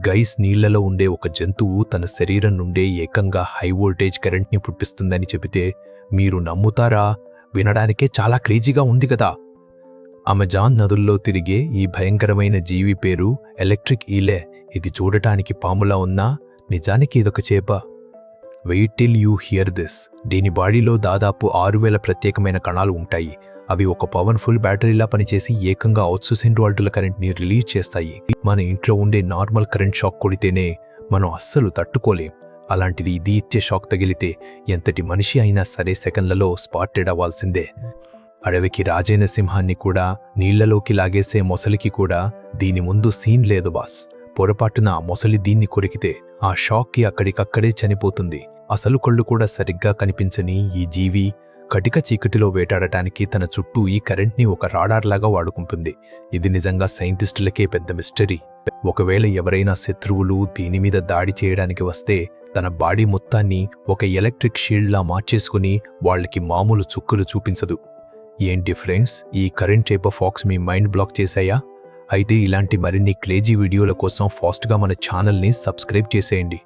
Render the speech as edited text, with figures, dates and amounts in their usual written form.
Guys, నీళ్లలో ఉండే ఒక జంతువు తన శరీరం నుండే ఏకంగా హై వోల్టేజ్ కరెంట్ని పుట్టిస్తుందని చెబితే మీరు నమ్ముతారా? వినడానికే చాలా క్రేజీగా ఉంది కదా. అమెజాన్ నదుల్లో తిరిగే ఈ భయంకరమైన జీవి పేరు ఎలక్ట్రిక్ ఈలే. ఇది చూడటానికి పాములా ఉన్నా నిజానికి ఇదొక చేప. Wait till you hear this. దీని బాడీలో దాదాపు 6000 ప్రత్యేకమైన కణాలు ఉంటాయి. అవి ఒక పవర్ఫుల్ బ్యాటరీలా పనిచేసి ఏకంగా 800 వాల్టుల కరెంట్ని రిలీజ్ చేస్తాయి. మన ఇంట్లో ఉండే నార్మల్ కరెంట్ షాక్ కొడితేనే మనం అస్సలు తట్టుకోలేం. అలాంటిది ఇది ఇచ్చే షాక్ తగిలితే ఎంతటి మనిషి అయినా సరే సెకండ్లలో స్పాటెడ్ అవ్వాల్సిందే. అడవికి రాజైన సింహాన్ని కూడా నీళ్లలోకి లాగేసే మొసలికి కూడా దీని ముందు సీన్ లేదు బాస్. పొరపాటున ఆ మొసలి దీన్ని కొరికితే ఆ షాక్కి అక్కడికక్కడే చనిపోతుంది. అసలు కళ్ళు కూడా సరిగ్గా కనిపించని ఈ జీవి కటిక చీకటిలో వేటాడటానికి తన చుట్టూ ఈ కరెంట్ని ఒక రాడార్లాగా వాడుకుంటుంది. ఇది నిజంగా సైంటిస్టులకే పెద్ద మిస్టరీ. ఒకవేళ ఎవరైనా శత్రువులు దీని మీద దాడి చేయడానికి వస్తే తన బాడీ మొత్తాన్ని ఒక ఎలక్ట్రిక్ షీల్డ్లా మార్చేసుకుని వాళ్ళకి మామూలు చుక్కలు చూపించదు. ఏంటి ఫ్రెండ్స్, ఈ కరెంట్ చేప ఫాక్స్ మీ మైండ్ బ్లాక్ చేశాయా? అయితే ఇలాంటి మరిన్ని క్రేజీ వీడియోల కోసం ఫాస్ట్గా మన ఛానల్ని సబ్స్క్రైబ్ చేసేయండి.